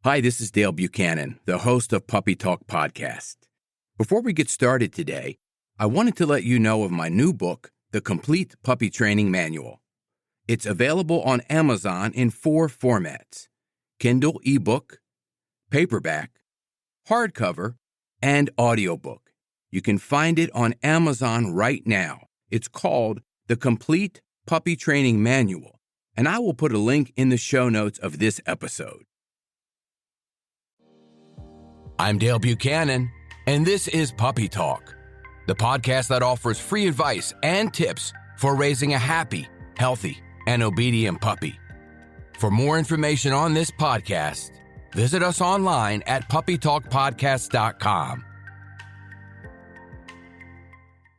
Hi, this is Dale Buchanan, the host of Puppy Talk Podcast. Before we get started today, I wanted to let you know of my new book, The Complete Puppy Training Manual. It's available on Amazon in 4 formats: Kindle ebook, paperback, hardcover, and audiobook. You can find it on Amazon right now. It's called The Complete Puppy Training Manual, and I will put a link in the show notes of this episode. I'm Dale Buchanan, and this is Puppy Talk, the podcast that offers free advice and tips for raising a happy, healthy, and obedient puppy. For more information on this podcast, visit us online at puppytalkpodcast.com.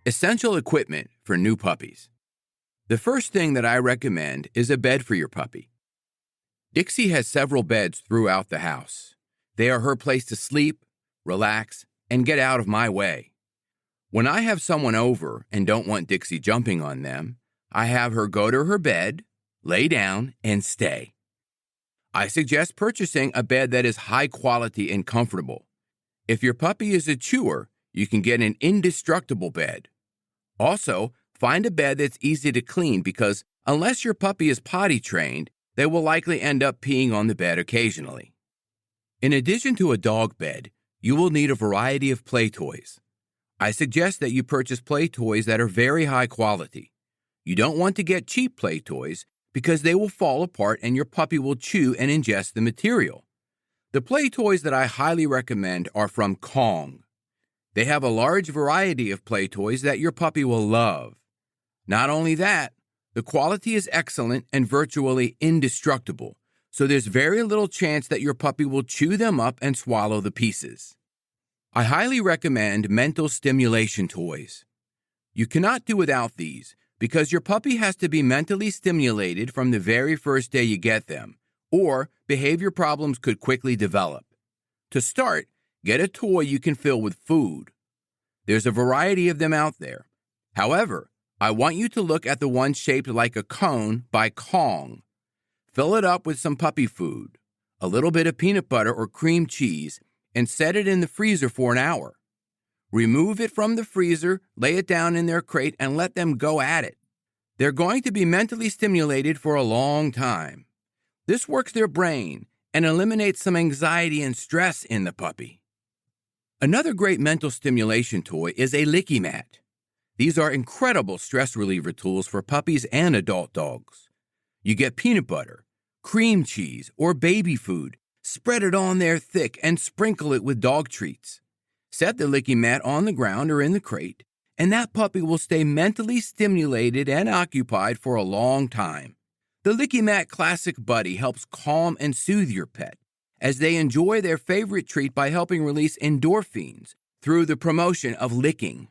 Essential equipment for new puppies. The first thing that I recommend is a bed for your puppy. Dixie has several beds throughout the house. They are her place to sleep, relax, and get out of my way. When I have someone over and don't want Dixie jumping on them, I have her go to her bed, lay down, and stay. I suggest purchasing a bed that is high quality and comfortable. If your puppy is a chewer, you can get an indestructible bed. Also, find a bed that's easy to clean because unless your puppy is potty trained, they will likely end up peeing on the bed occasionally. In addition to a dog bed, you will need a variety of play toys. I suggest that you purchase play toys that are very high quality. You don't want to get cheap play toys because they will fall apart and your puppy will chew and ingest the material. The play toys that I highly recommend are from Kong. They have a large variety of play toys that your puppy will love. Not only that, the quality is excellent and virtually indestructible, so there's very little chance that your puppy will chew them up and swallow the pieces. I highly recommend mental stimulation toys. You cannot do without these because your puppy has to be mentally stimulated from the very first day you get them, or behavior problems could quickly develop. To start, get a toy you can fill with food. There's a variety of them out there. However, I want you to look at the one shaped like a cone by Kong. Fill it up with some puppy food, a little bit of peanut butter or cream cheese, and set it in the freezer for an hour. Remove it from the freezer, lay it down in their crate, and let them go at it. They're going to be mentally stimulated for a long time. This works their brain and eliminates some anxiety and stress in the puppy. Another great mental stimulation toy is a LickiMat. These are incredible stress reliever tools for puppies and adult dogs. You get peanut butter, cream cheese, or baby food, spread it on there thick, and sprinkle it with dog treats. Set the LickiMat on the ground or in the crate, and that puppy will stay mentally stimulated and occupied for a long time. The LickiMat Classic Buddy helps calm and soothe your pet as they enjoy their favorite treat by helping release endorphins through the promotion of licking.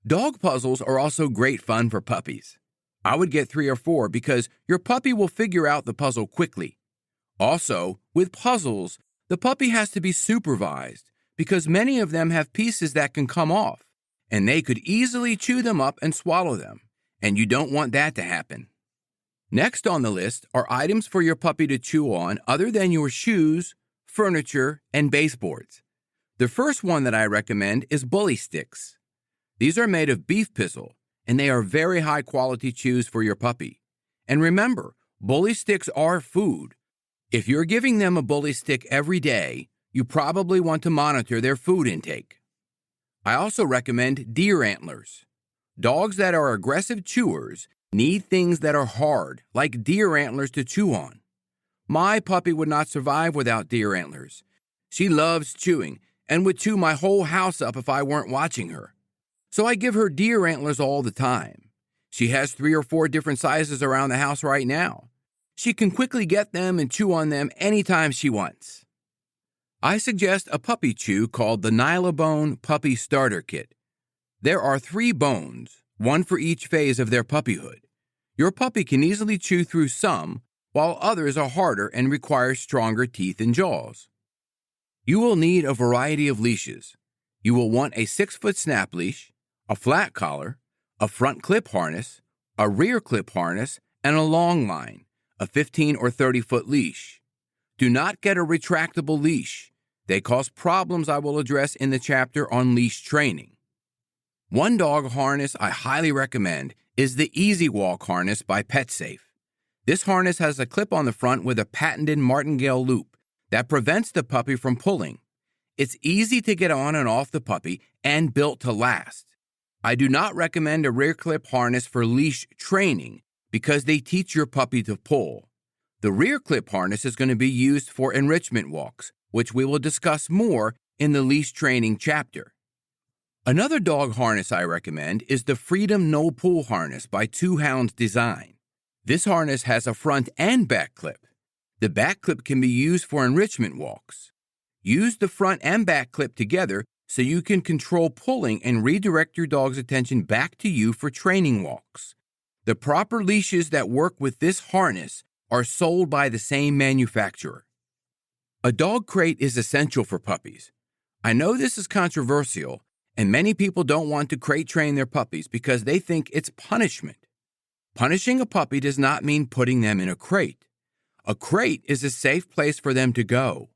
Dog puzzles are also great fun for puppies. I would get 3 or 4 because your puppy will figure out the puzzle quickly. Also, with puzzles, the puppy has to be supervised because many of them have pieces that can come off, and they could easily chew them up and swallow them, and you don't want that to happen. Next on the list are items for your puppy to chew on other than your shoes, furniture, and baseboards. The first one that I recommend is bully sticks. These are made of beef pizzle, and they are very high-quality chews for your puppy. And remember, bully sticks are food. If you're giving them a bully stick every day, you probably want to monitor their food intake. I also recommend deer antlers. Dogs that are aggressive chewers need things that are hard, like deer antlers to chew on. My puppy would not survive without deer antlers. She loves chewing and would chew my whole house up if I weren't watching her. So I give her deer antlers all the time. She has 3 or 4 different sizes around the house right now. She can quickly get them and chew on them anytime she wants. I suggest a puppy chew called the Nylabone Puppy Starter Kit. There are 3 bones, one for each phase of their puppyhood. Your puppy can easily chew through some, while others are harder and require stronger teeth and jaws. You will need a variety of leashes. You will want a 6-foot snap leash, a flat collar, a front clip harness, a rear clip harness, and a long line, a 15 or 30-foot leash. Do not get a retractable leash. They cause problems I will address in the chapter on leash training. One dog harness I highly recommend is the Easy Walk harness by PetSafe. This harness has a clip on the front with a patented martingale loop that prevents the puppy from pulling. It's easy to get on and off the puppy and built to last. I do not recommend a rear clip harness for leash training because they teach your puppy to pull. The rear clip harness is going to be used for enrichment walks, which we will discuss more in the leash training chapter. Another dog harness I recommend is the Freedom No Pull harness by Two Hounds Design. This harness has a front and back clip. The back clip can be used for enrichment walks. Use the front and back clip together so you can control pulling and redirect your dog's attention back to you for training walks. The proper leashes that work with this harness are sold by the same manufacturer. A dog crate is essential for puppies. I know this is controversial, and many people don't want to crate train their puppies because they think it's punishment. Punishing a puppy does not mean putting them in a crate. A crate is a safe place for them to go.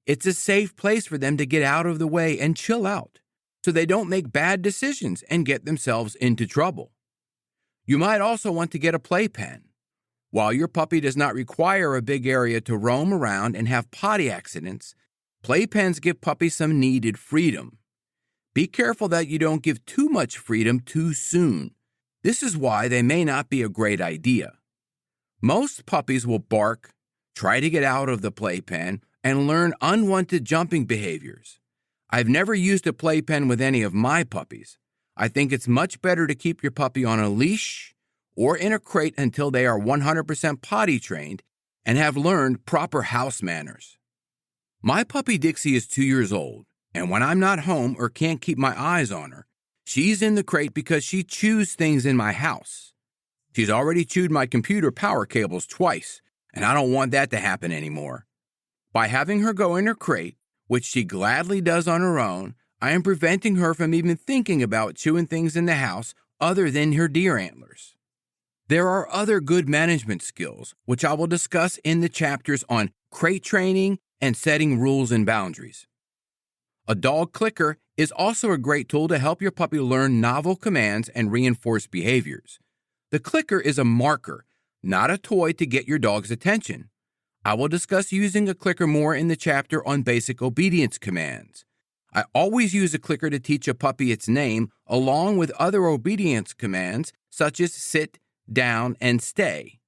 It's a safe place for them to get out of the way and chill out, so they don't make bad decisions and get themselves into trouble. You might also want to get a playpen. While your puppy does not require a big area to roam around and have potty accidents, playpens give puppies some needed freedom. Be careful that you don't give too much freedom too soon. This is why they may not be a great idea. Most puppies will bark, try to get out of the playpen, and learn unwanted jumping behaviors. I've never used a playpen with any of my puppies. I think it's much better to keep your puppy on a leash or in a crate until they are 100% potty trained and have learned proper house manners. My puppy Dixie is 2 years old, and when I'm not home or can't keep my eyes on her, she's in the crate because she chews things in my house. She's already chewed my computer power cables twice, and I don't want that to happen anymore. By having her go in her crate, which she gladly does on her own, I am preventing her from even thinking about chewing things in the house other than her deer antlers. There are other good management skills, which I will discuss in the chapters on crate training and setting rules and boundaries. A dog clicker is also a great tool to help your puppy learn novel commands and reinforce behaviors. The clicker is a marker, not a toy to get your dog's attention. I will discuss using a clicker more in the chapter on basic obedience commands. I always use a clicker to teach a puppy its name along with other obedience commands such as sit, down, and stay.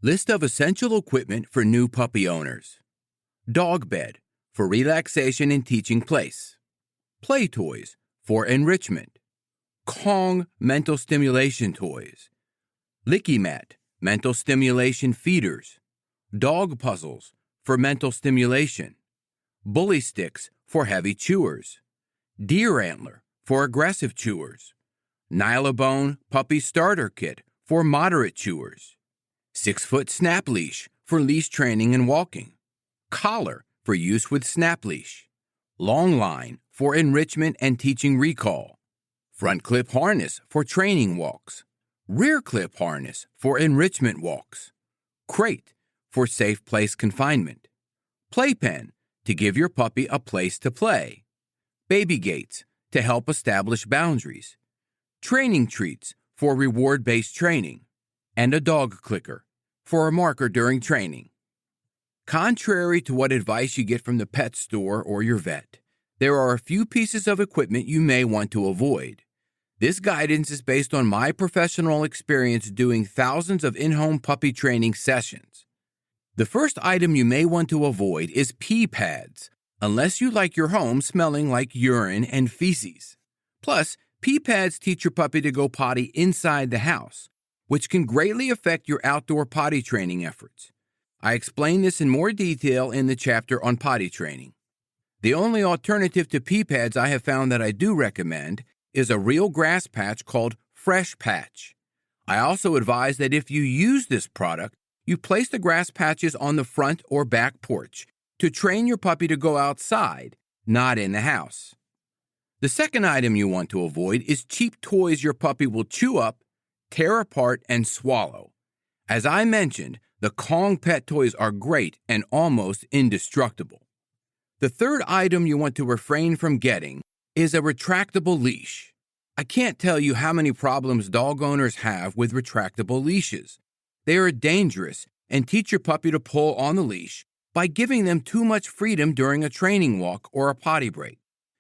List of essential equipment for new puppy owners. Dog bed for relaxation and teaching place. Play toys for enrichment. Kong mental stimulation toys. LickiMat mental stimulation feeders. Dog puzzles for mental stimulation. Bully sticks for heavy chewers. Deer antler for aggressive chewers. Nylabone Puppy Starter Kit for moderate chewers. 6-foot snap leash for leash training and walking. Collar for use with snap leash. Long line for enrichment and teaching recall. Front clip harness for training walks. Rear clip harness for enrichment walks. Crate for safe place confinement. Playpen to give your puppy a place to play. Baby gates to help establish boundaries. Training treats for reward-based training. And a dog clicker for a marker during training. Contrary to what advice you get from the pet store or your vet, there are a few pieces of equipment you may want to avoid. This guidance is based on my professional experience doing thousands of in-home puppy training sessions. The first item you may want to avoid is pee pads, unless you like your home smelling like urine and feces. Plus, pee pads teach your puppy to go potty inside the house, which can greatly affect your outdoor potty training efforts. I explain this in more detail in the chapter on potty training. The only alternative to pee pads I have found that I do recommend is a real grass patch called Fresh Patch. I also advise that if you use this product, you place the grass patches on the front or back porch to train your puppy to go outside, not in the house. The second item you want to avoid is cheap toys your puppy will chew up, tear apart, and swallow. As I mentioned, The Kong pet toys are great and almost indestructible. The third item you want to refrain from getting is a retractable leash. I can't tell you how many problems dog owners have with retractable leashes. They are dangerous and teach your puppy to pull on the leash by giving them too much freedom during a training walk or a potty break.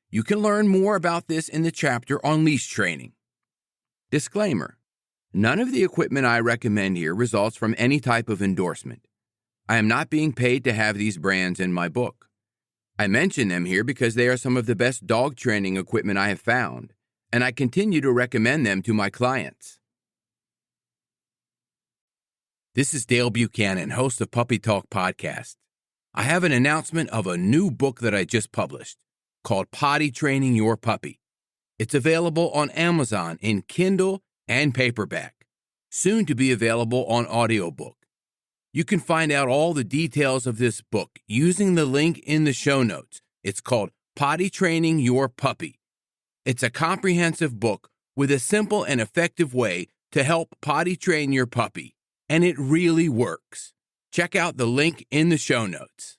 You can learn more about this in the chapter on leash training. Disclaimer: none of the equipment I recommend here results from any type of endorsement. I am not being paid to have these brands in my book. I mention them here because they are some of the best dog training equipment I have found, and I continue to recommend them to my clients. This is Dale Buchanan, host of Puppy Talk Podcast. I have an announcement of a new book that I just published called Potty Training Your Puppy. It's available on Amazon in Kindle and paperback, soon to be available on audiobook. You can find out all the details of this book using the link in the show notes. It's called Potty Training Your Puppy. It's a comprehensive book with a simple and effective way to help potty train your puppy, and it really works. Check out the link in the show notes.